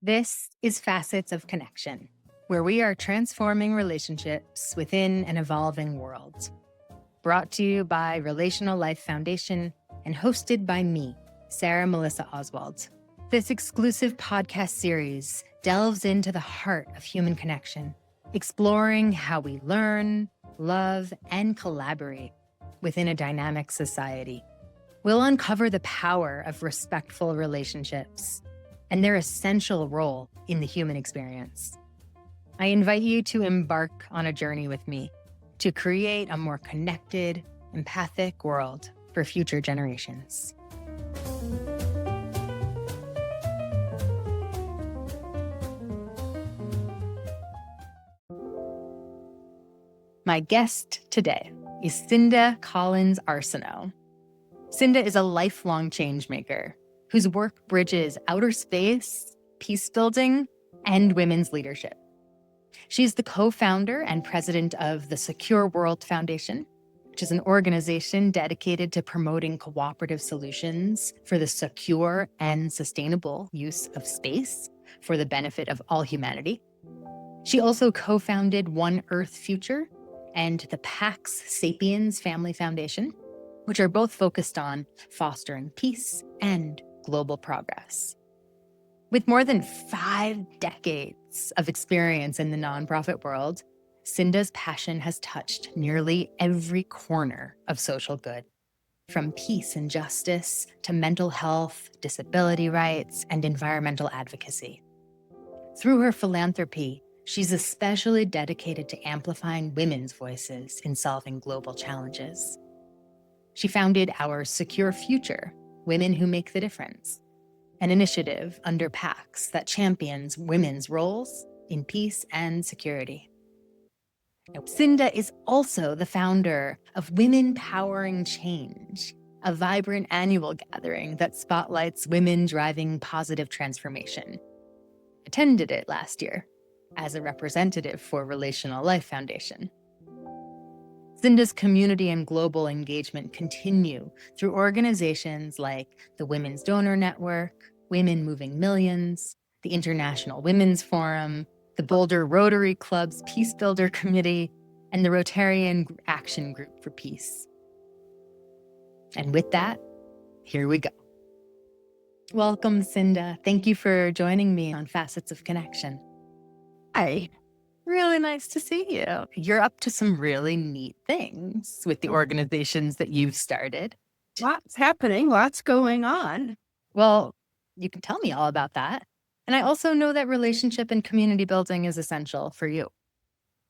This is Facets of Connection, where we are transforming relationships within an evolving world. Brought to you by Relational Life Foundation and hosted by me, Sarah Melissa Oswald. This exclusive podcast series delves into the heart of human connection, exploring how we learn, love, and collaborate within a dynamic society. We'll uncover the power of respectful relationships and their essential role in the human experience. I invite you to embark on a journey with me to create a more connected, empathic world for future generations. My guest today is Cynda Collins Arsenault. Cynda is a lifelong changemaker whose work bridges outer space, peace building, and women's leadership. She's the co-founder and president of the Secure World Foundation, which is an organization dedicated to promoting cooperative solutions for the secure and sustainable use of space for the benefit of all humanity. She also co-founded One Earth Future and the Pax Sapiens Family Foundation, which are both focused on fostering peace and global progress. With more than 5 decades of experience in the nonprofit world, Cynda's passion has touched nearly every corner of social good, from peace and justice to mental health, disability rights, and environmental advocacy. Through her philanthropy, she's especially dedicated to amplifying women's voices in solving global challenges. She founded our Secure Future, Women Who Make the Difference, an initiative under PAX that champions women's roles in peace and security. Now, Cynda is also the founder of Women Powering Change, a vibrant annual gathering that spotlights women driving positive transformation. Attended it last year as a representative for Relational Life Foundation. Cynda's community and global engagement continue through organizations like the Women's Donor Network, Women Moving Millions, the International Women's Forum, the Boulder Rotary Club's Peace Builder Committee, and the Rotarian Action Group for Peace. And with that, here we go. Welcome, Cynda. Thank you for joining me on Facets of Connection. Hi. Really nice to see you. You're up to some really neat things with the organizations that you've started. Lots happening, lots going on. Well, you can tell me all about that. And I also know that relationship and community building is essential for you.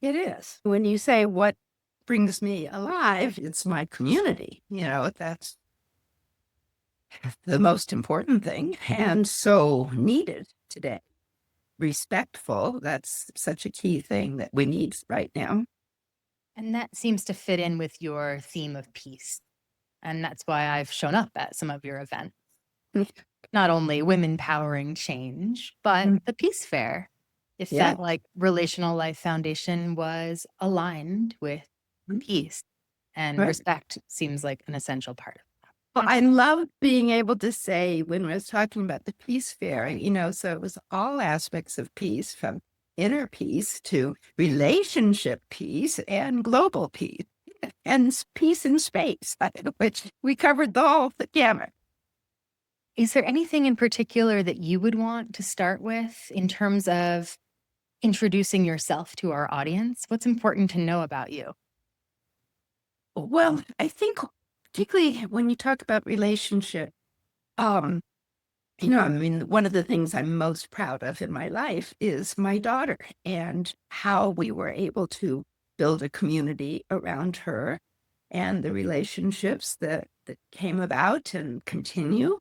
It is. When you say what brings me alive, it's my community. That's the most important thing and so needed today. Respectful, that's such a key thing that we need right now. And that seems to fit in with your theme of peace. And that's why I've shown up at some of your events. Not only Women Powering Change, but the Peace Fair. If Yeah. that Relational Life Foundation was aligned with peace and Right. respect seems like an essential part of that. Well, I love being able to say when we was talking about the Peace Fair, so it was all aspects of peace, from inner peace to relationship peace and global peace and peace in space, which we covered the gamut. Is there anything in particular that you would want to start with in terms of introducing yourself to our audience? What's important to know about you? Well, I think particularly when you talk about relationship, one of the things I'm most proud of in my life is my daughter and how we were able to build a community around her and the relationships that came about and continue.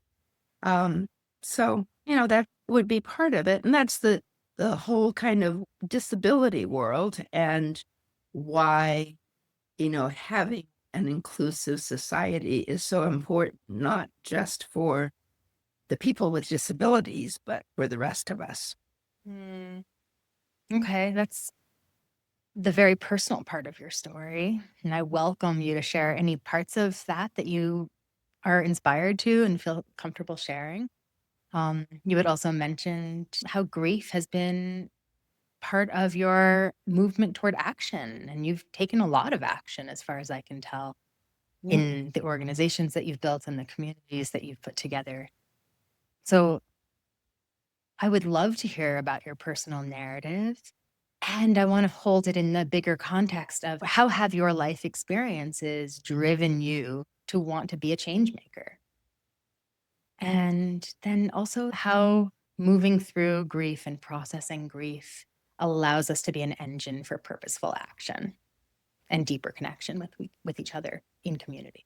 So, that would be part of it. And that's the whole kind of disability world and why, having an inclusive society is so important, not just for the people with disabilities, but for the rest of us. Okay, that's the very personal part of your story. And I welcome you to share any parts of that you are inspired to and feel comfortable sharing. You had also mentioned how grief has been part of your movement toward action, and you've taken a lot of action, as far as I can tell, Yeah. in the organizations that you've built and the communities that you've put together. So I would love to hear about your personal narrative. And I want to hold it in the bigger context of how have your life experiences driven you to want to be a change maker? And then also how moving through grief and processing grief allows us to be an engine for purposeful action and deeper connection with each other in community.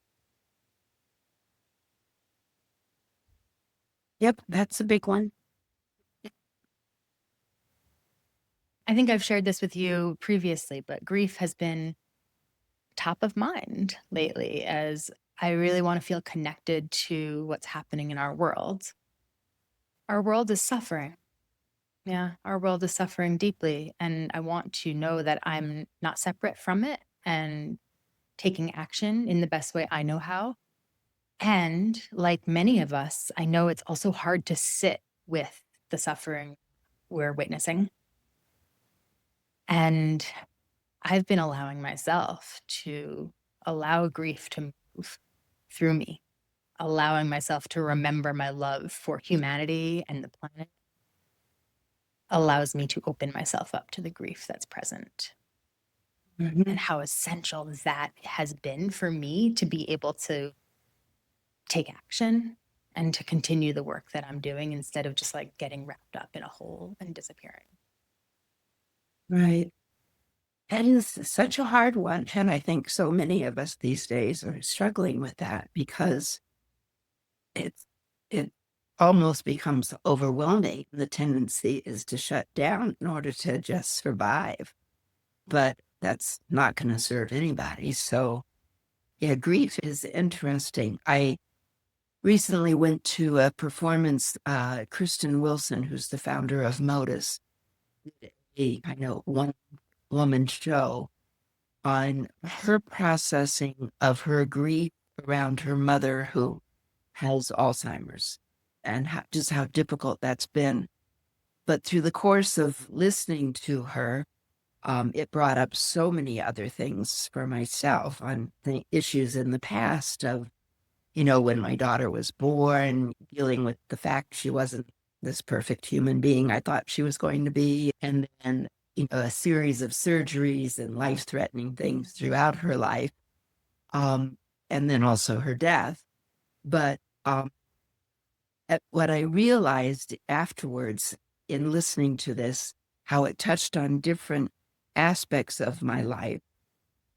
Yep, that's a big one. I think I've shared this with you previously, but grief has been top of mind lately as I really want to feel connected to what's happening in our world. Our world is suffering. Yeah, our world is suffering deeply. And I want to know that I'm not separate from it and taking action in the best way I know how. And like many of us, I know it's also hard to sit with the suffering we're witnessing. And I've been allowing myself to allow grief to move through me, allowing myself to remember my love for humanity and the planet allows me to open myself up to the grief that's present. And Mhm. how essential that has been for me to be able to take action and to continue the work that I'm doing instead of just like getting wrapped up in a hole and disappearing. Right. That is such a hard one. And I think so many of us these days are struggling with that because it's it almost becomes overwhelming. The tendency is to shut down in order to just survive. But that's not going to serve anybody. So yeah, grief is interesting. I recently went to a performance, Kristen Wilson, who's the founder of Modus, did a kind of one woman show on her processing of her grief around her mother who has Alzheimer's and just how difficult that's been. But through the course of listening to her, it brought up so many other things for myself on the issues in the past of, when my daughter was born, dealing with the fact she wasn't this perfect human being I thought she was going to be. And then, a series of surgeries and life threatening things throughout her life. Um, and then also her death. But what I realized afterwards in listening to this, how it touched on different aspects of my life,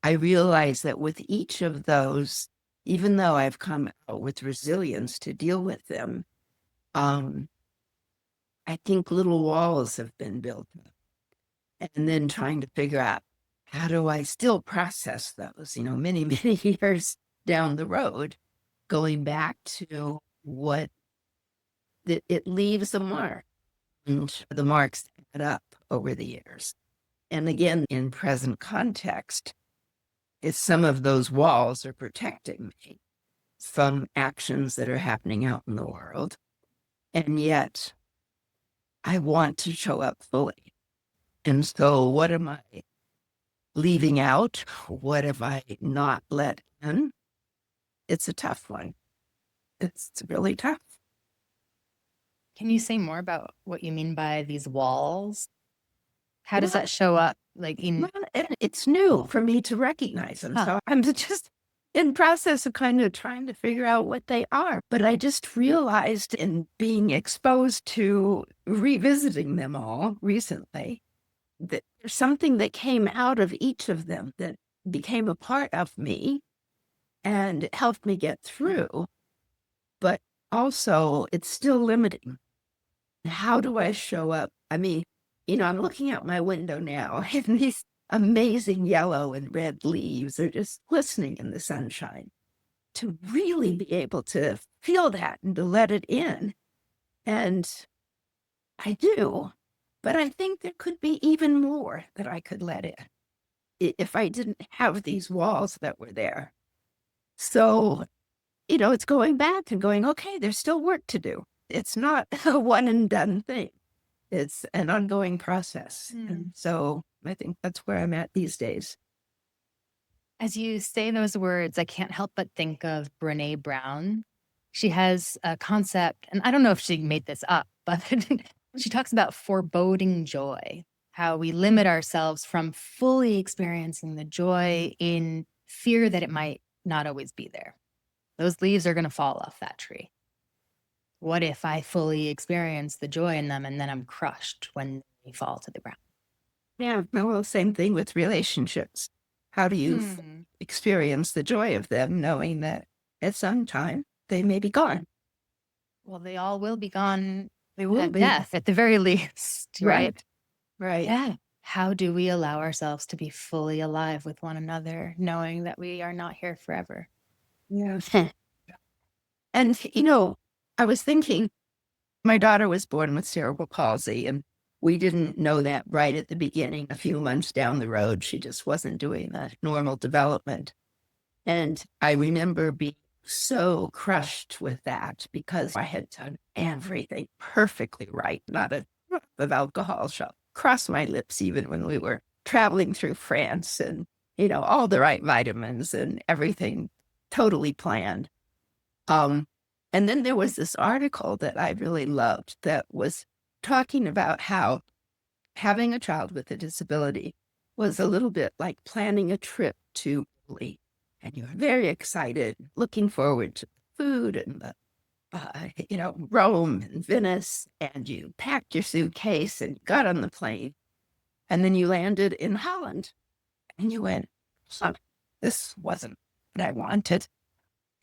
I realized that with each of those, even though I've come out with resilience to deal with them, um, I think little walls have been built up. And then trying to figure out how do I still process those, many, many years down the road, going back to what it leaves a mark. And the marks add up over the years. And again, in present context, it's some of those walls are protecting me from actions that are happening out in the world. And yet I want to show up fully. And so what am I leaving out? What have I not let in? It's a tough one. It's really tough. Can you say more about what you mean by these walls? How does Well, that show up? Like in, and it's new for me to recognize them. huh? So I'm just in process of kind of trying to figure out what they are. But I just realized in being exposed to revisiting them all recently that there's something that came out of each of them that became a part of me and helped me get through. But also, it's still limiting. How do I show up? I mean, I'm looking out my window now, and these amazing yellow and red leaves are just glistening in the sunshine. To really be able to feel that and to let it in. And I do, but I think there could be even more that I could let in if I didn't have these walls that were there. So, it's going back and going, okay, there's still work to do. it's not a one and done thing. It's an ongoing process. Mm. And so I think that's where I'm at these days. As you say those words, I can't help but think of Brene Brown. She has a concept, and I don't know if she made this up, but she talks about foreboding joy, how we limit ourselves from fully experiencing the joy in fear that it might not always be there. Those leaves are going to fall off that tree. What if I fully experience the joy in them and then I'm crushed when they fall to the ground? Yeah. Well, same thing with relationships. How do you Hmm. experience the joy of them knowing that at some time they may be gone? Well, they all will be gone They will at be. death at the very least, right? Right. Right. Yeah. How do we allow ourselves to be fully alive with one another, knowing that we are not here forever? Yeah. And, I was thinking my daughter was born with cerebral palsy, and we didn't know that right at the beginning. A few months down the road, she just wasn't doing the normal development. And I remember being so crushed with that because I had done everything perfectly right, not a drop of alcohol shall cross my lips, even when we were traveling through France and, all the right vitamins and everything totally planned. Um, and then there was this article that I really loved that was talking about how having a child with a disability was a little bit like planning a trip to Italy. And you're very excited, looking forward to the food and the, Rome and Venice. And you packed your suitcase and got on the plane. And then you landed in Holland and you went, "Huh, this wasn't what I wanted."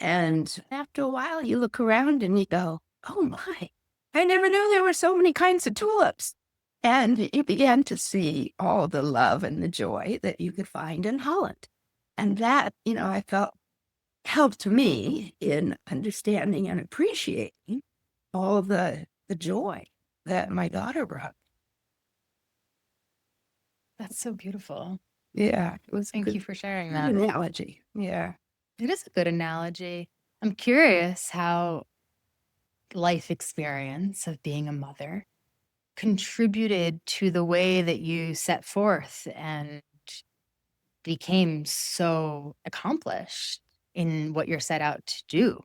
And after a while, you look around and you go, "Oh my, I never knew there were so many kinds of tulips." And you began to see all the love and the joy that you could find in Holland. And that, I felt helped me in understanding and appreciating all the joy that my daughter brought. That's so beautiful. Yeah, it was a Thank you good for sharing that. analogy. Yeah. It is a good analogy. I'm curious how life experience of being a mother contributed to the way that you set forth and became so accomplished in what you're set out to do.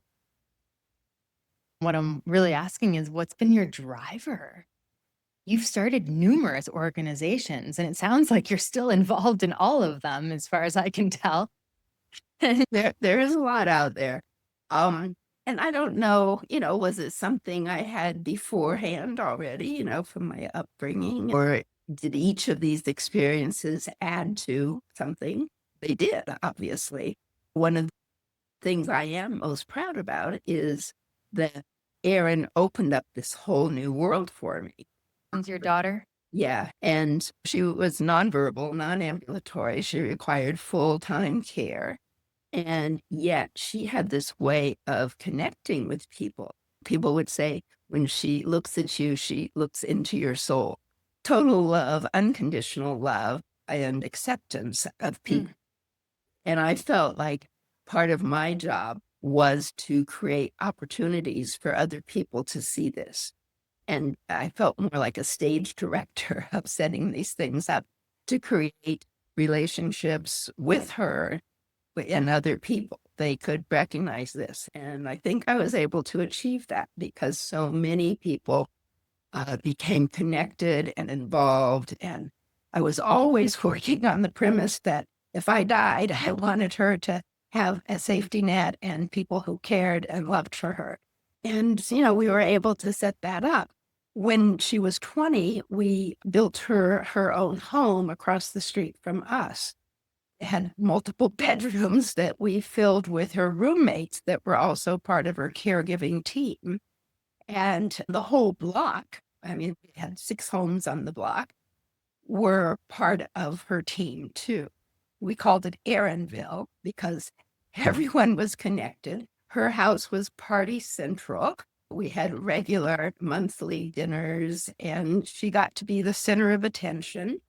What I'm really asking is what's been your driver? You've started numerous organizations, and it sounds like you're still involved in all of them, as far as I can tell. There is a lot out there. And I don't know, was it something I had beforehand already, from my upbringing, or did each of these experiences add to something? They did, obviously. One of the things I am most proud about is that Erin opened up this whole new world for me. And your daughter? Yeah, and she was nonverbal, non-ambulatory. She required full-time care. And yet she had this way of connecting with people. People would say, when she looks at you, she looks into your soul. Total love, unconditional love, and acceptance of people. Mm. And I felt like part of my job was to create opportunities for other people to see this. And I felt more like a stage director of setting these things up to create relationships with her and other people. They could recognize this. And I think I was able to achieve that because so many people became connected and involved. And I was always working on the premise that if I died, I wanted her to have a safety net and people who cared and loved for her. And, we were able to set that up. When she was 20, we built her own home across the street from us. It had multiple bedrooms that we filled with her roommates that were also part of her caregiving team. And the whole block, I mean, we had 6 homes on the block, were part of her team too. We called it Erinville because everyone was connected. Her house was party central. We had regular monthly dinners, and she got to be the center of attention.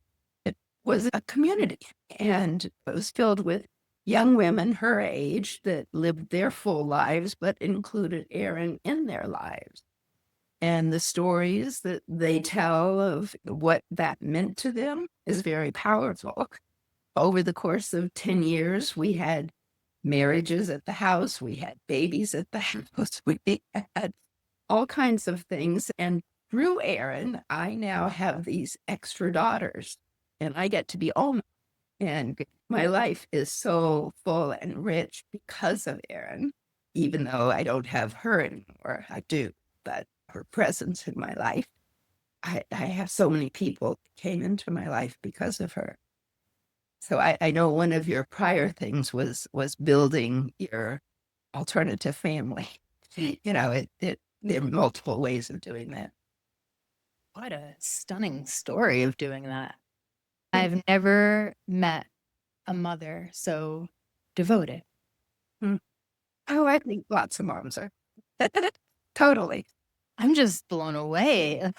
It was a community, and it was filled with young women her age that lived their full lives, but included Erin in their lives. And the stories that they tell of what that meant to them is very powerful. Over the course of 10 years, we had marriages at the house, we had babies at the house, we had all kinds of things. And through Aaron, I now have these extra daughters, and I get to be all. And my life is so full and rich because of Aaron, even though I don't have her anymore. I do, but her presence in my life, I have so many people that came into my life because of her. So I know one of your prior things was building your alternative family. You know, there are multiple ways of doing that. What a stunning story of doing that. I've never met a mother so devoted. Mm. Oh, I think lots of moms are. Totally. I'm just blown away.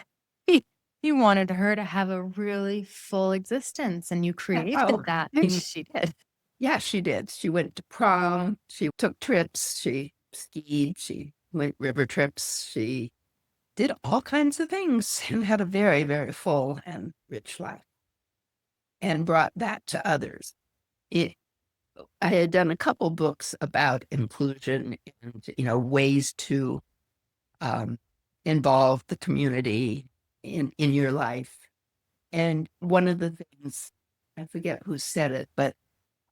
You wanted her to have a really full existence, and you created Oh, that, and she did. yeah, she did. She went to prom. She took trips. She skied. She went river trips. She did all kinds of things and had a very, very full and rich life and brought that to others. It, I had done a couple books about inclusion and, ways to involve the community in your life. And one of the things, I forget who said it, but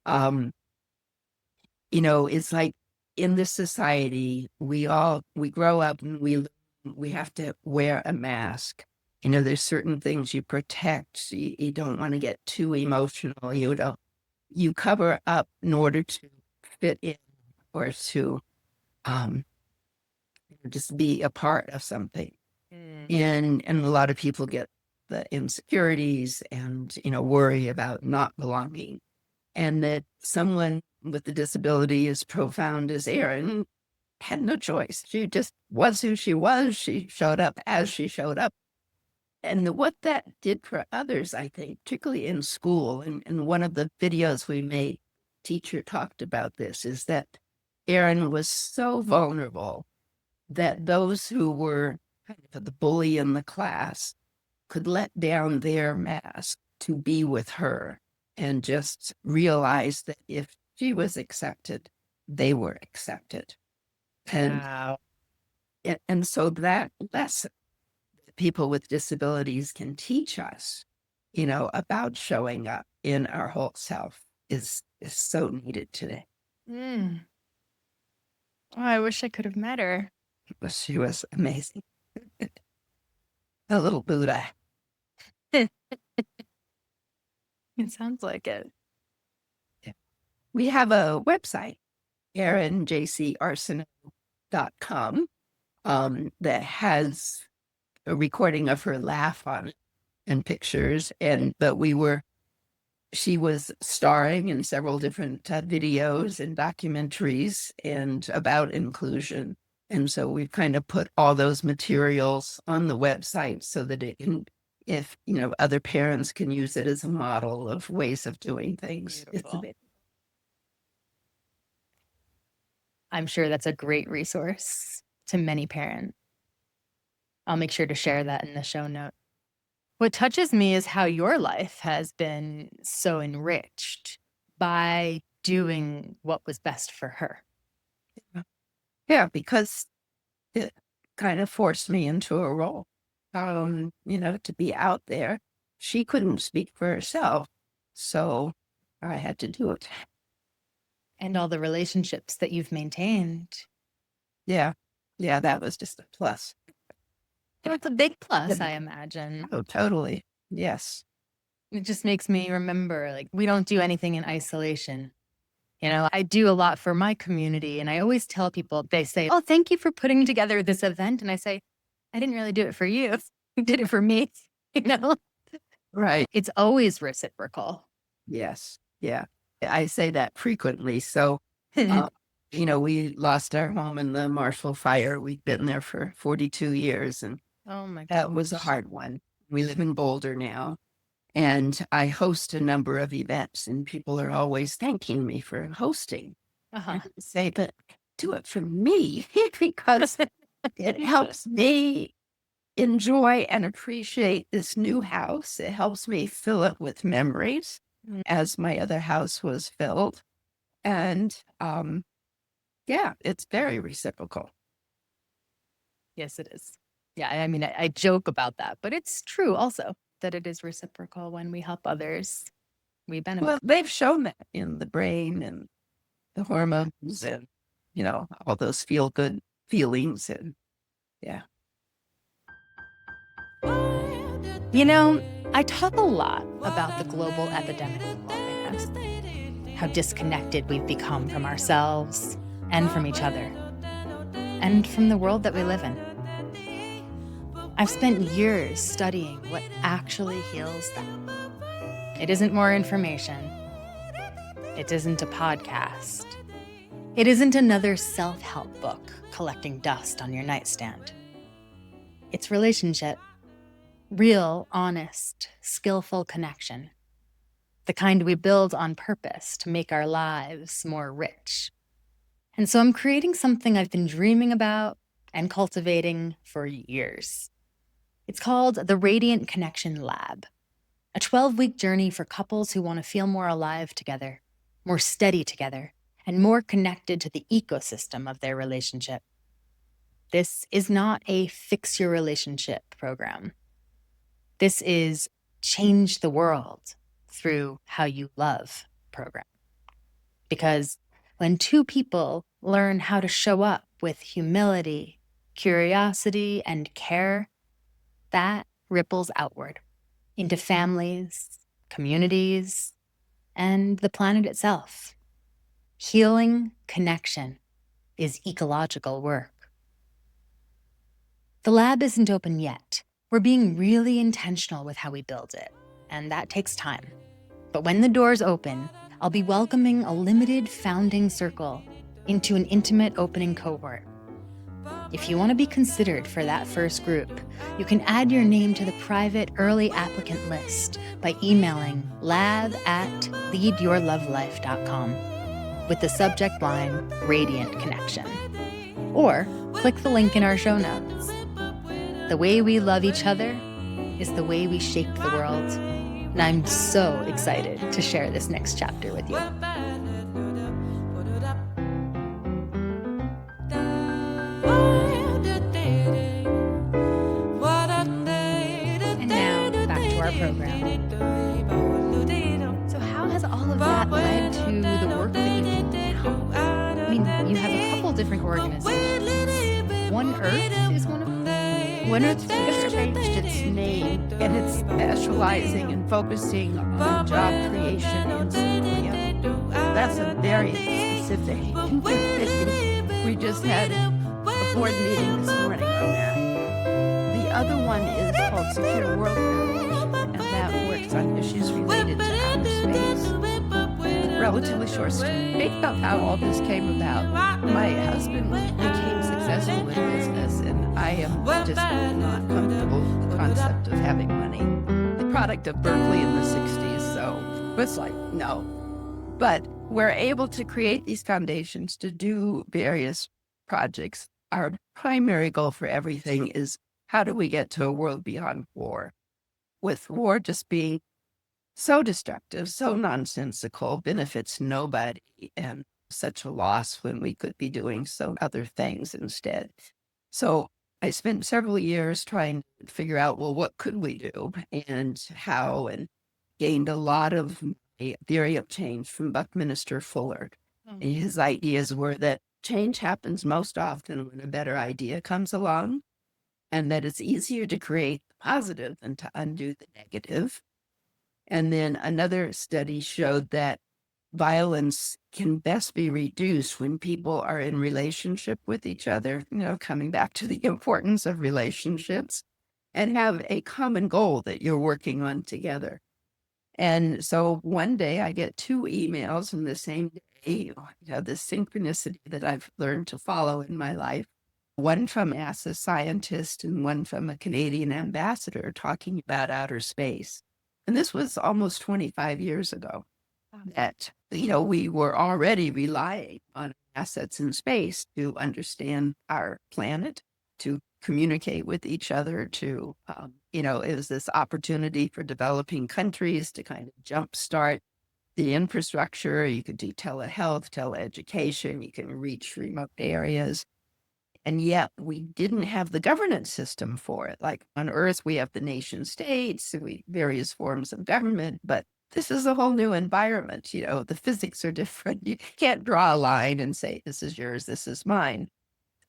um, it's like in this society, we grow up and we have to wear a mask. There's certain things you protect. You don't want to get too emotional. You cover up in order to fit in or to um, just be a part of something. And a lot of people get the insecurities and, worry about not belonging. And that someone with a disability as profound as Erin had no choice. She just was who she was. She showed up as she showed up. And what that did for others, I think, particularly in school, and one of the videos we made, teacher talked about this, is that Erin was so vulnerable that those who were kind of the bully in the class could let down their mask to be with her and just realize that if she was accepted, they were accepted. And Wow. and so that lesson that people with disabilities can teach us, about showing up in our whole self is so needed today. Mm. Oh, I wish I could have met her. She was amazing. A little Buddha. It sounds like it. We have a website, erinjcarsenault.com, that has a recording of her laugh on it and pictures. But she was starring in several different videos and documentaries and about inclusion. And so we've kind of put all those materials on the website so that it can, if, other parents can use it as a model of ways of doing things. Beautiful. I'm sure that's a great resource to many parents. I'll make sure to share that in the show note. What touches me is how your life has been so enriched by doing what was best for her. Yeah, because it kind of forced me into a role, to be out there. She couldn't speak for herself, so I had to do it. And all the relationships that you've maintained. Yeah. Yeah, that was just a plus. It's a big plus, I imagine. Oh, totally. Yes. It just makes me remember, like, we don't do anything in isolation. I do a lot for my community, and I always tell people, they say, "Oh, thank you for putting together this event." And I say, I didn't really do it for you. You did it for me, you know? Right. It's always reciprocal. Yes. Yeah. I say that frequently. So, we lost our home in the Marshall Fire. We've been there for 42 years, and Oh my that was a gosh. hard one. We live in Boulder now, and I host a number of events, and people are always thanking me for hosting. Uh-huh. And I say, but do it for me because it helps me enjoy and appreciate this new house. It helps me fill it with memories as my other house was filled. And yeah, it's very reciprocal. Yes, it is. Yeah, I mean, I joke about that, but it's true also that it is reciprocal. When we help others, we benefit. Well, they've shown that in the brain and the hormones and, all those feel good feelings. And yeah. You know, I talk a lot about the global epidemic of loneliness, how disconnected we've become from ourselves and from each other, and from the world that we live in. I've spent years studying what actually heals them. It isn't more information. It isn't a podcast. It isn't another self-help book collecting dust on your nightstand. It's relationship. Real, honest, skillful connection. The kind we build on purpose to make our lives more rich. And so I'm creating something I've been dreaming about and cultivating for years. It's called the Radiant Connection Lab, a 12-week journey for couples who want to feel more alive together, more steady together, and more connected to the ecosystem of their relationship. This is not a fix your relationship program. This is change the world through how you love program. Because when two people learn how to show up with humility, curiosity, and care, that ripples outward into families, communities, and the planet itself. Healing connection is ecological work. The lab isn't open yet. We're being really intentional with how we build it, and that takes time. But when the doors open, I'll be welcoming a limited founding circle into an intimate opening cohort. If you want to be considered for that first group, you can add your name to the private early applicant list by emailing lab@leadyourlovelife.com with the subject line Radiant Connection. Or click the link in our show notes. The way we love each other is the way we shape the world. And I'm so excited to share this next chapter with you. And now, back to our program. So how has all of that led to the work that you do now? I mean, you have a couple different organizations. One Earth is one of them. One Earth just changed its name, and it's specializing and focusing on job creation in Somalia. That's a very specific. We just had a board meeting this morning on that. The other one is called Secure World Foundation, and that works on issues related to outer space. Relatively short story of how all this came about. My husband became successful in business, and I am just not comfortable with the concept of having money. The product of Berkeley in the 60s, so it's like, no. But we're able to create these foundations to do various projects. Our primary goal for everything is how do we get to a world beyond war? With war just being so destructive, so nonsensical, benefits nobody, and such a loss when we could be doing so other things instead. So I spent several years trying to figure out, well, what could we do and how, and gained a lot of my theory of change from Buckminster Fuller. And his ideas were that change happens most often when a better idea comes along, and that it's easier to create the positive than to undo the negative. And then another study showed that violence can best be reduced when people are in relationship with each other, coming back to the importance of relationships, and have a common goal that you're working on together. And so one day I get 2 emails on the same day, the synchronicity that I've learned to follow in my life. One from NASA scientist and one from a Canadian ambassador talking about outer space. And this was almost 25 years ago that, we were already relying on assets in space to understand our planet, to communicate with each other to, it was this opportunity for developing countries to kind of jumpstart the infrastructure. You could do telehealth, teleeducation, you can reach remote areas. And yet we didn't have the governance system for it. Like on Earth, we have the nation states, various forms of government, but this is a whole new environment. The physics are different. You can't draw a line and say, this is yours, this is mine.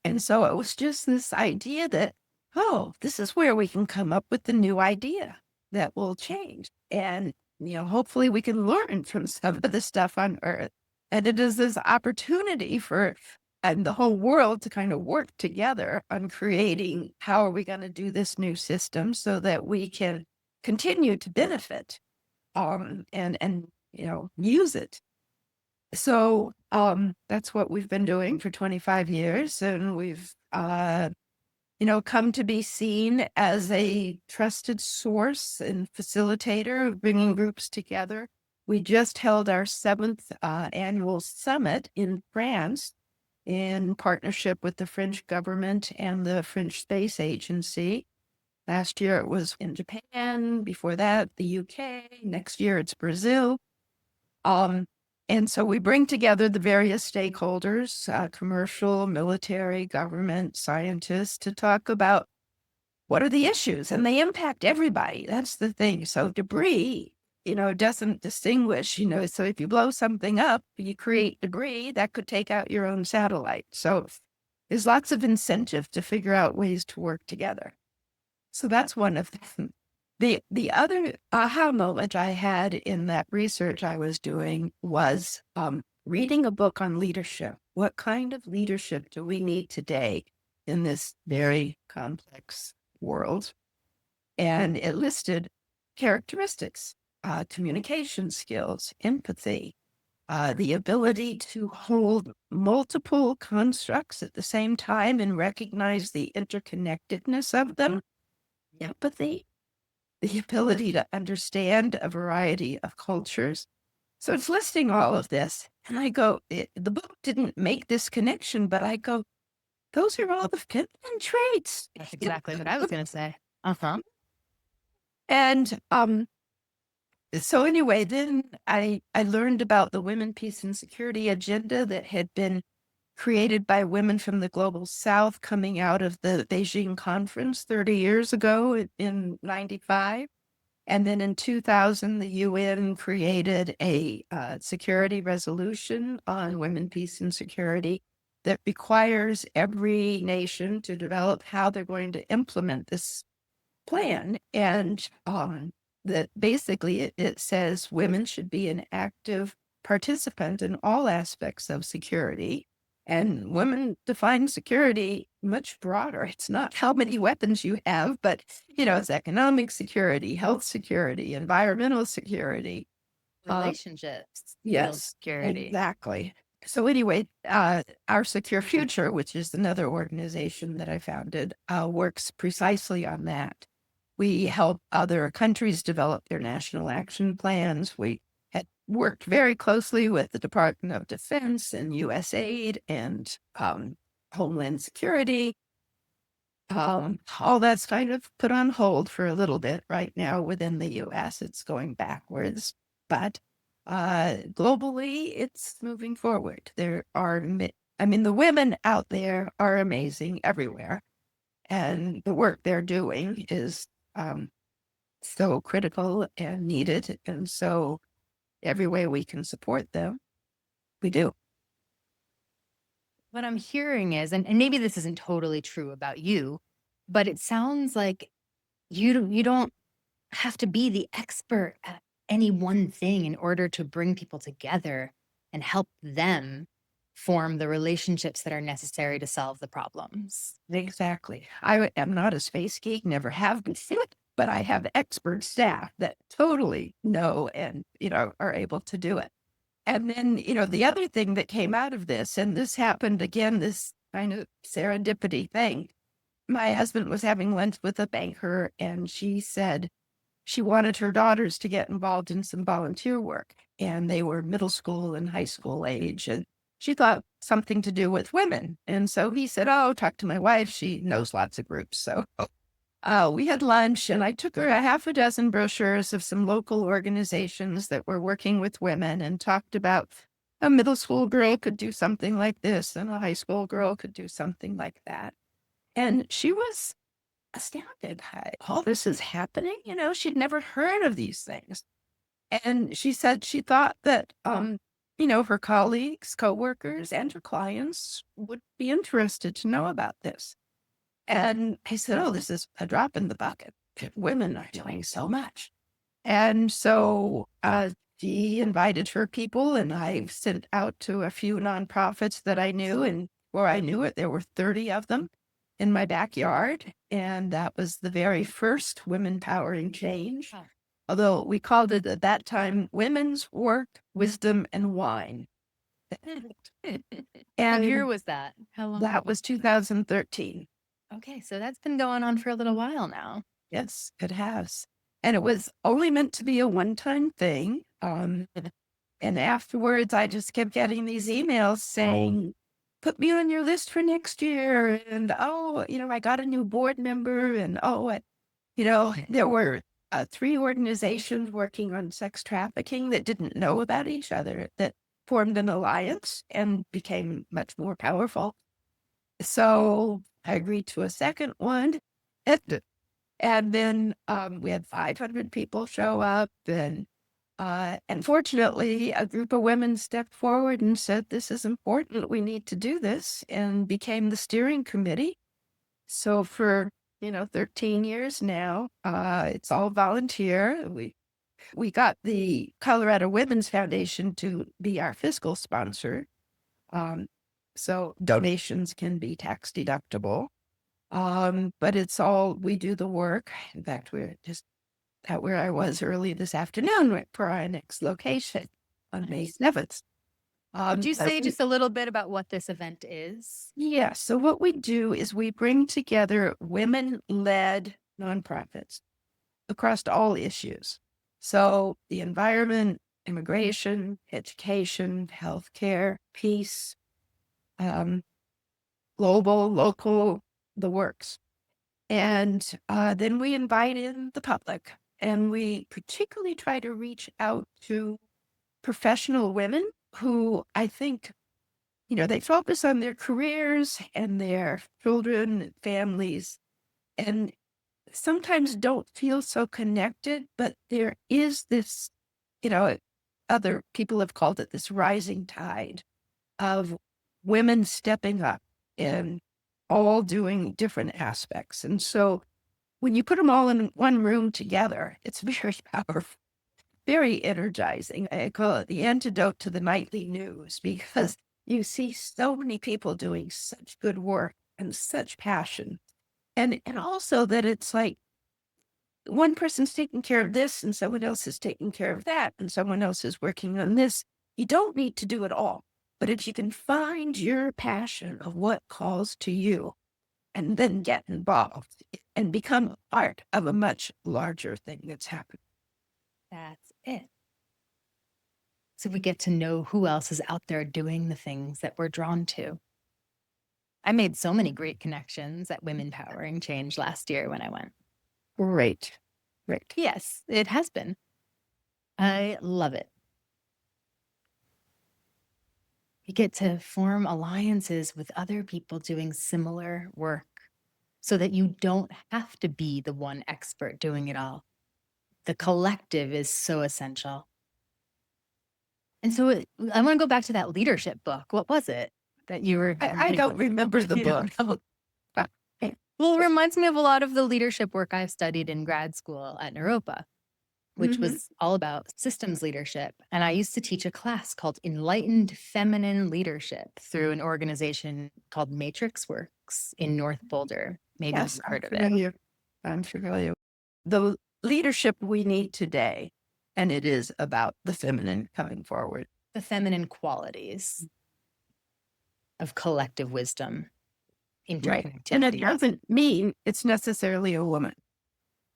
And so it was just this idea that, oh, this is where we can come up with the new idea that will change. And, hopefully we can learn from some of the stuff on Earth. And it is this opportunity for and the whole world to kind of work together on creating how are we going to do this new system so that we can continue to benefit and use it. So that's what we've been doing for 25 years, and we've come to be seen as a trusted source and facilitator of bringing groups together. We just held our 7th annual summit in France in partnership with the French government and the French Space Agency. Last year it was in Japan, before that the UK, next year it's Brazil. And so we bring together the various stakeholders, commercial, military, government, scientists, to talk about what are the issues, and they impact everybody. That's the thing. So debris, doesn't distinguish, so if you blow something up, you create debris that could take out your own satellite. So there's lots of incentive to figure out ways to work together. So that's one of them. The other aha moment I had in that research I was doing was reading a book on leadership. What kind of leadership do we need today in this very complex world? And it listed characteristics, communication skills, empathy, the ability to hold multiple constructs at the same time and recognize the interconnectedness of them, empathy, the ability to understand a variety of cultures. So it's listing all of this. And I go, the book didn't make this connection, but I go, those are all the feminine traits. That's exactly what I was going to say. Uh-huh. And so anyway, then I learned about the Women, Peace, and Security agenda that had been created by women from the Global South coming out of the Beijing conference 30 years ago in 95. And then in 2000, the UN created a security resolution on women, peace, and security that requires every nation to develop how they're going to implement this plan. And that basically it says women should be an active participant in all aspects of security. And women define security much broader. It's not how many weapons you have, but, it's economic security, health security, environmental security. Relationships. Yes, Security. exactly. So anyway, Our Secure Future, which is another organization that I founded, works precisely on that. We help other countries develop their national action plans. We had worked very closely with the Department of Defense and USAID and Homeland Security. All that's kind of put on hold for a little bit right now within the US. It's going backwards, but globally, it's moving forward. The women out there are amazing everywhere, and the work they're doing is so critical and needed. And so every way we can support them, we do. What I'm hearing is, and maybe this isn't totally true about you, but it sounds like you don't have to be the expert at any one thing in order to bring people together and help them form the relationships that are necessary to solve the problems. Exactly. I am not a space geek, never have been, but I have expert staff that totally know and, are able to do it. And then, the other thing that came out of this, and this happened again, this kind of serendipity thing. My husband was having lunch with a banker, and she said she wanted her daughters to get involved in some volunteer work. And they were middle school and high school age. And she thought something to do with women. And so he said, oh, talk to my wife. She knows lots of groups. So we had lunch and I took her a half a dozen brochures of some local organizations that were working with women and talked about a middle school girl could do something like this and a high school girl could do something like that. And she was astounded. All this is happening. She'd never heard of these things. And she said she thought that, her colleagues, coworkers, and her clients would be interested to know about this. And I said, oh, this is a drop in the bucket. Women are doing so much. And so she invited her people, and I sent out to a few nonprofits that I knew. And before I knew it, there were 30 of them in my backyard. And that was the very first women powering change. Although we called it at that time Women's Work, Wisdom, and Wine. What year was that? How long? That was 2013. Okay, so that's been going on for a little while now. Yes, it has. And it was only meant to be a one-time thing. And afterwards, I just kept getting these emails saying, put me on your list for next year. And, I got a new board member. And, there were 3 organizations working on sex trafficking that didn't know about each other, that formed an alliance and became much more powerful. So I agreed to a second one. And then we had 500 people show up. And fortunately, a group of women stepped forward and said, this is important. We need to do this, and became the steering committee. So for 13 years now, it's all volunteer. We got the Colorado Women's Foundation to be our fiscal sponsor. So donations can be tax deductible. But it's all, we do the work. In fact, we're just at where I was early this afternoon for our next location on May 7th. Would you say just a little bit about what this event is? Yeah. So what we do is we bring together women-led nonprofits across all issues. So the environment, immigration, education, healthcare, peace, global, local, the works. And then we invite in the public, and we particularly try to reach out to professional women who I think, they focus on their careers and their children and families, and sometimes don't feel so connected, but there is this, other people have called it this rising tide of women stepping up and all doing different aspects. And so when you put them all in one room together, it's very powerful, very energizing. I call it the antidote to the nightly news, because you see so many people doing such good work and such passion. And also that it's like one person's taking care of this and someone else is taking care of that and someone else is working on this. You don't need to do it all. But if you can find your passion of what calls to you and then get involved and become part of a much larger thing that's happening. That's it. So we get to know who else is out there doing the things that we're drawn to. I made so many great connections at Women Powering Change last year when I went. Great. Yes, it has been. I love it. You get to form alliances with other people doing similar work so that you don't have to be the one expert doing it all. The collective is so essential. And so I want to go back to that leadership book. What was it that you were? I don't remember the book. Well, it reminds me of a lot of the leadership work I've studied in grad school at Naropa, which was all about systems leadership. And I used to teach a class called Enlightened Feminine Leadership through an organization called Matrix Works in North Boulder. Maybe you've heard of it. I'm familiar. The leadership we need today, and it is about the feminine coming forward. The feminine qualities of collective wisdom. Right. And it doesn't mean it's necessarily a woman,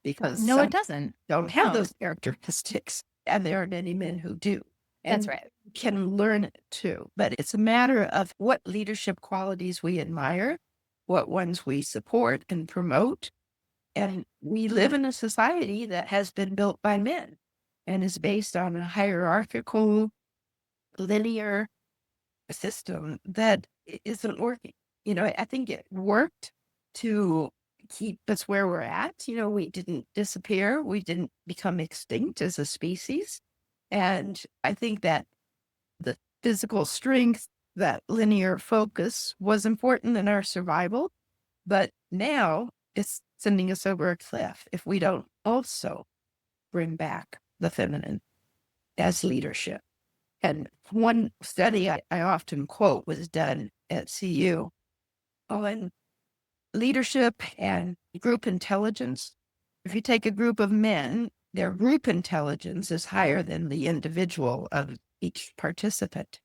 because no, it doesn't. Don't have those characteristics, and there are many men who do. That's and right. can learn it too. But it's a matter of what leadership qualities we admire, what ones we support and promote. And we live in a society that has been built by men and is based on a hierarchical, linear system that isn't working. I think it worked to keep us where we're at. We didn't disappear, we didn't become extinct as a species. And I think that the physical strength, that linear focus was important in our survival. But now it's sending us over a cliff if we don't also bring back the feminine as leadership. And one study I often quote was done at CU on leadership and group intelligence. If you take a group of men, their group intelligence is higher than the individual of each participant.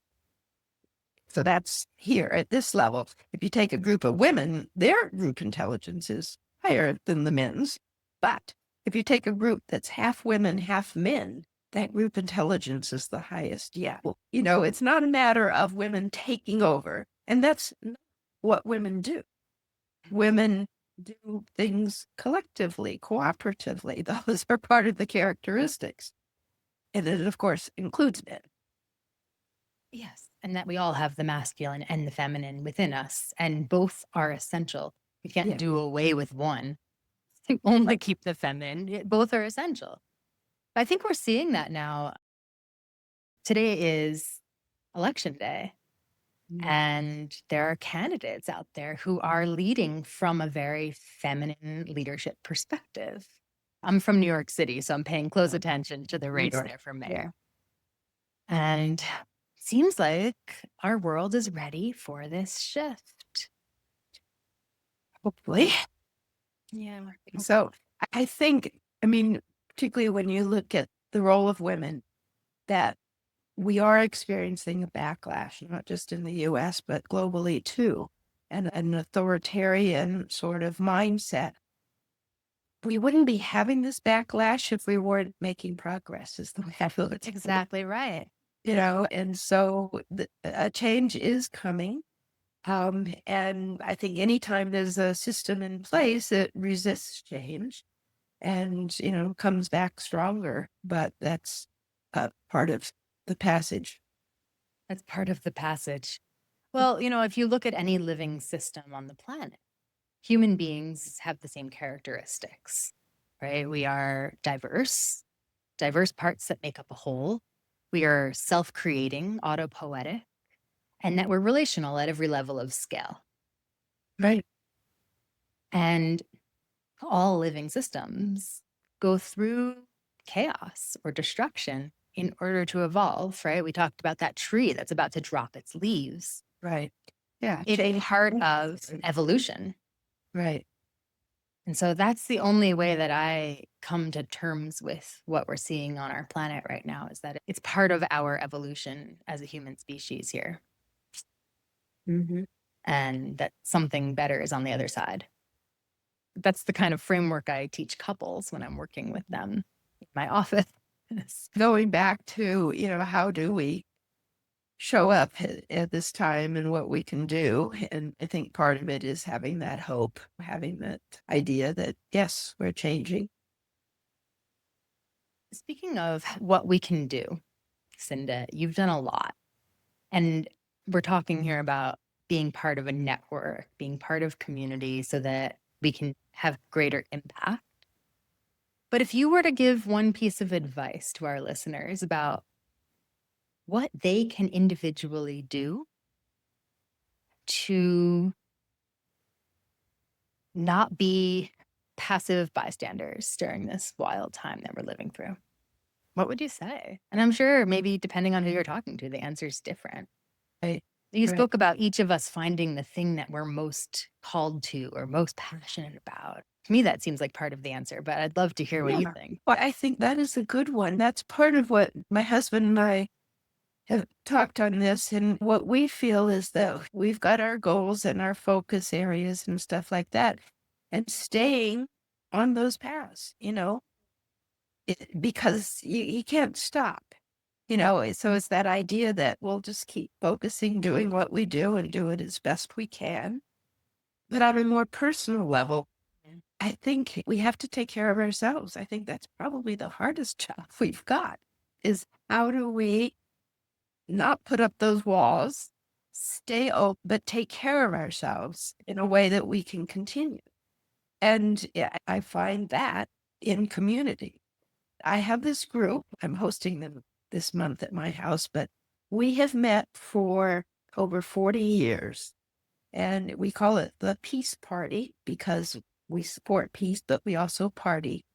So that's here at this level. If you take a group of women, their group intelligence is higher than the men's. But if you take a group that's half women, half men, that group intelligence is the highest yet. Well, it's not a matter of women taking over. And that's not what women do. Women do things collectively, cooperatively. Those are part of the characteristics. And it, of course, includes men. Yes. And that we all have the masculine and the feminine within us, and both are essential. We can't Yeah. do away with one to only keep the feminine. Both are essential. I think we're seeing that now. Today is election day, and there are candidates out there who are leading from a very feminine leadership perspective. I'm from New York City, so I'm paying close attention to the New race York. there for mayor. And seems like our world is ready for this shift. Hopefully. Yeah. So I think, particularly when you look at the role of women, that we are experiencing a backlash, not just in the US, but globally too, and an authoritarian sort of mindset. We wouldn't be having this backlash if we weren't making progress, is the way I feel it. Exactly right. And so a change is coming. And I think anytime there's a system in place that resists change and, comes back stronger, but that's part of the passage. That's part of the passage. Well, if you look at any living system on the planet, human beings have the same characteristics, right? We are diverse parts that make up a whole. We are self creating, autopoetic, and that we're relational at every level of scale. Right. And all living systems go through chaos or destruction in order to evolve, right? We talked about that tree that's about to drop its leaves. Right. Yeah. It's Change. part of evolution. Right. And so that's the only way that I come to terms with what we're seeing on our planet right now, is that it's part of our evolution as a human species here. And that something better is on the other side. That's the kind of framework I teach couples when I'm working with them in my office. Going back to, how do we show up at this time and what we can do? And I think part of it is having that hope, having that idea that, yes, we're changing. Speaking of what we can do, Cynda, you've done a lot. And we're talking here about being part of a network, being part of community so that we can have greater impact. But if you were to give one piece of advice to our listeners about what they can individually do to not be passive bystanders during this wild time that we're living through, what would you say? And I'm sure maybe depending on who you're talking to, the answer is different. Right. You Right. spoke about each of us finding the thing that we're most called to or most passionate about. To me, that seems like part of the answer, but I'd love to hear what you Yeah. think. Well, I think that is a good one. That's part of what my husband and I have talked on this. And what we feel is that we've got our goals and our focus areas and stuff like that. And staying on those paths, because you can't stop. So it's that idea that we'll just keep focusing, doing what we do and do it as best we can. But on a more personal level, I think we have to take care of ourselves. I think that's probably the hardest job we've got is how do we not put up those walls, stay open, but take care of ourselves in a way that we can continue. And yeah, I find that in community. I have this group, I'm hosting them this month at my house, but we have met for over 40 years. And we call it the Peace Party because we support peace, but we also party.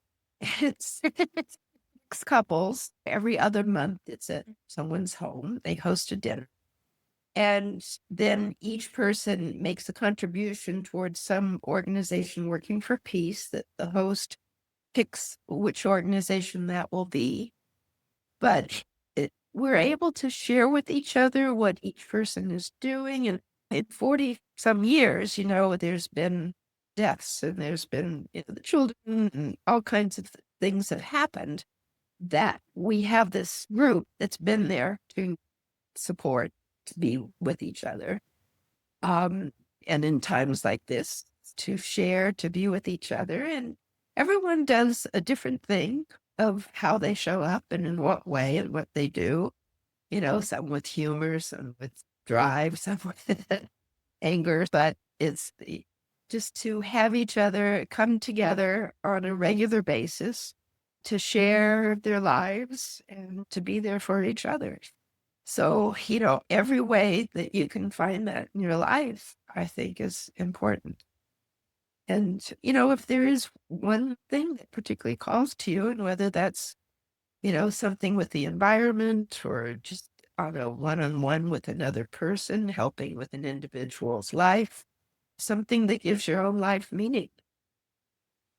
It's six couples. Every other month, it's at someone's home. They host a dinner. And then each person makes a contribution towards some organization working for peace that the host picks which organization that will be. But we're able to share with each other what each person is doing. And in 40 some years, there's been deaths and there's been the children and all kinds of things have happened that we have this group that's been there to support, to be with each other. Um, and in times like this, to share, to be with each other. And everyone does a different thing of how they show up and in what way and what they do. Some with humor, some with drive, some with anger, but just to have each other come together on a regular basis to share their lives and to be there for each other. So, every way that you can find that in your life, I think is important. And, if there is one thing that particularly calls to you, and whether that's, something with the environment or just on a one-on-one with another person, helping with an individual's life, something that gives your own life meaning.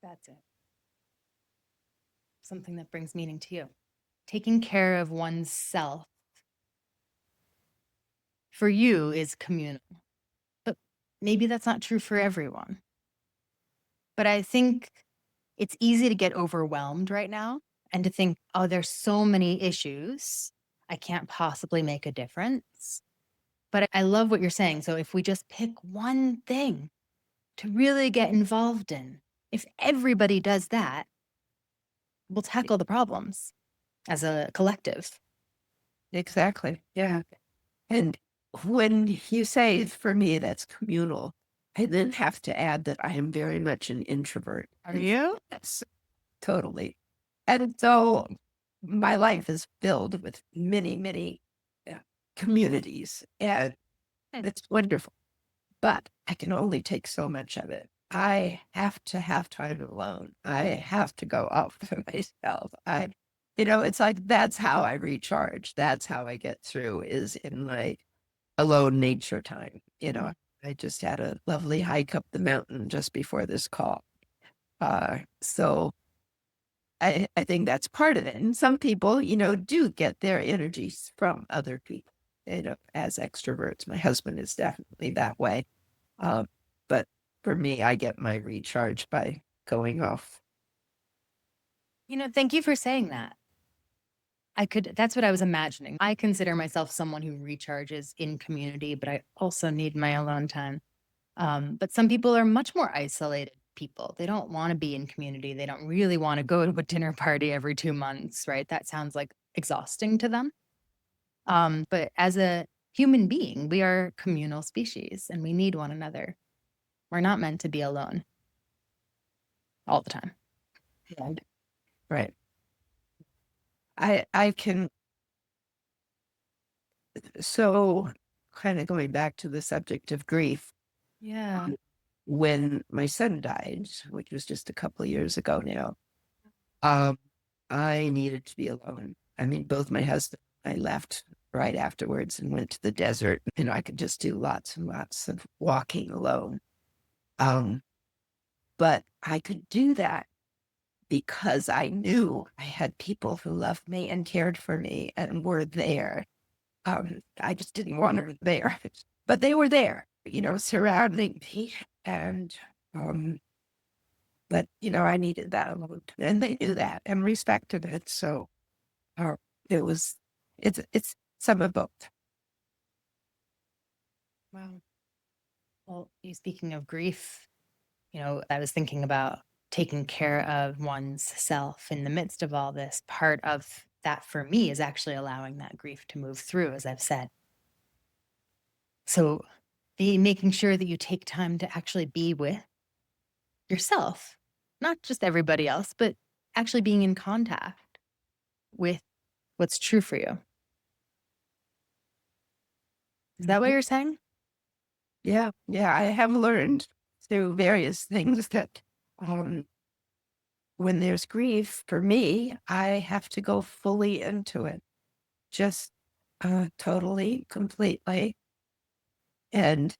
That's it. Something that brings meaning to you. Taking care of oneself for you is communal, but maybe that's not true for everyone. But I think it's easy to get overwhelmed right now and to think, oh, there's so many issues. I can't possibly make a difference. But I love what you're saying. So if we just pick one thing to really get involved in, if everybody does that, we'll tackle the problems as a collective. Exactly. Yeah. And when you say for me that's communal, I then have to add that I am very much an introvert. Are you? Yes, totally. And so my life is filled with many, many communities, and it's wonderful. But I can only take so much of it. I have to have time alone. I have to go out for myself. It's like that's how I recharge. That's how I get through is in my alone nature time. I just had a lovely hike up the mountain just before this call. So I think that's part of it. And some people, do get their energies from other people, as extroverts. My husband is definitely that way. Um, but for me, I get my recharge by going off. Thank you for saying that. That's what I was imagining. I consider myself someone who recharges in community, but I also need my alone time. But some people are much more isolated people. They don't want to be in community. They don't really want to go to a dinner party every 2 months, right? That sounds like exhausting to them. But as a human being, we are communal species and we need one another. We're not meant to be alone all the time. And, right. I can, so kind of going back to the subject of grief, Yeah. when my son died, which was just a couple of years ago now, um, I needed to be alone. I mean, both my husband and I left right afterwards and went to the desert. I could just do lots and lots of walking alone. Um, but I could do that because I knew I had people who loved me and cared for me and were there. I just didn't want them there, but they were there, surrounding me. And, but, I needed that alone. And they knew that and respected it. So it was It's some of both. Wow. Well, you speaking of grief, I was thinking about taking care of one's self in the midst of all this. Part of that for me is actually allowing that grief to move through, as I've said. So be making sure that you take time to actually be with yourself, not just everybody else, but actually being in contact with what's true for you. Is that what Mhm. you're saying? Yeah, yeah, I have learned through various things that, um, when there's grief, for me, I have to go fully into it, just, totally, completely, and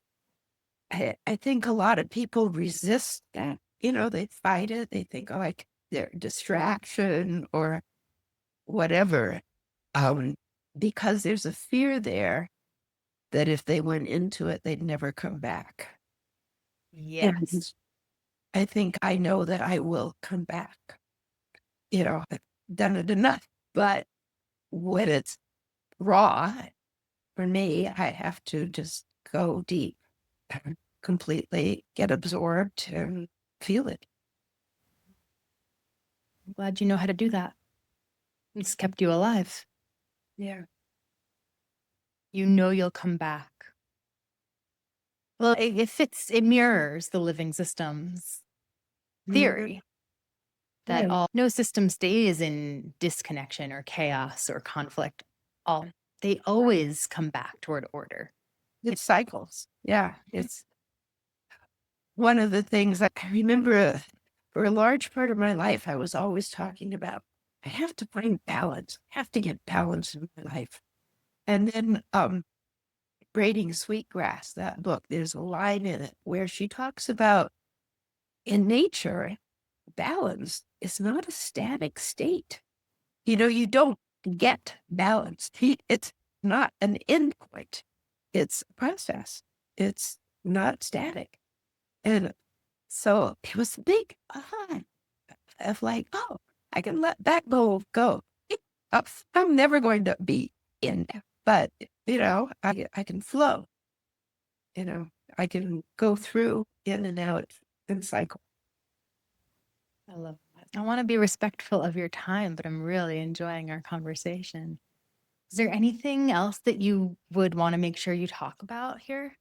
I think a lot of people resist that, they fight it, they think, "Oh, like, they're distraction," or whatever, um, because there's a fear there that if they went into it, they'd never come back. Yes. And I think I know that I will come back. I've done it enough. But when it's raw, for me, I have to just go deep, completely get absorbed and feel it. I'm glad you know how to do that. It's kept you alive. Yeah. You know you'll come back. Well, it mirrors the living systems Mhm. theory that Yeah. no system stays in disconnection or chaos or conflict. All they always come back toward order. It cycles. Yeah. It's one of the things that I remember for a large part of my life, I was always talking about, I have to find balance. I have to get balance in my life. And then Braiding Sweetgrass, that book, there's a line in it where she talks about in nature, balance is not a static state. You don't get balance. It's not an endpoint. It's a process. It's not static. And so it was a big aha of like, oh, I can let that go. I'm never going to be in there, but I can flow. You know, I can go through in and out and cycle. I love that. I want to be respectful of your time, but I'm really enjoying our conversation. Is there anything else that you would want to make sure you talk about here?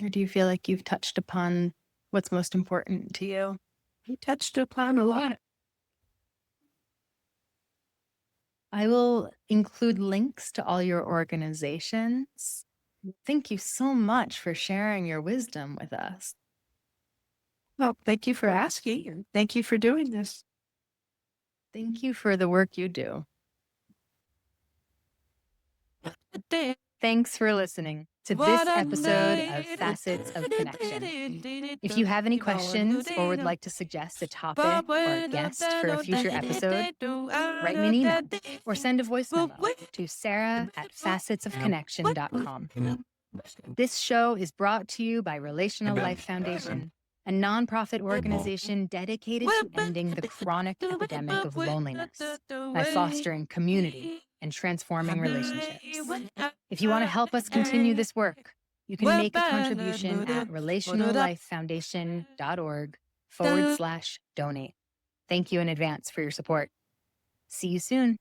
Or do you feel like you've touched upon what's most important to you? He touched upon a lot. I will include links to all your organizations. Thank you so much for sharing your wisdom with us. Well, thank you for asking and thank you for doing this. Thank you for the work you do. Thanks for listening to this episode of Facets of Connection. If you have any questions or would like to suggest a topic or a guest for a future episode, write me an email or send a voice memo to sarah@facetsofconnection.com. This show is brought to you by Relational Life Foundation, a nonprofit organization dedicated to ending the chronic epidemic of loneliness by fostering community and transforming relationships. If you want to help us continue this work, you can make a contribution at relationallifefoundation.org/donate. Thank you in advance for your support. See you soon.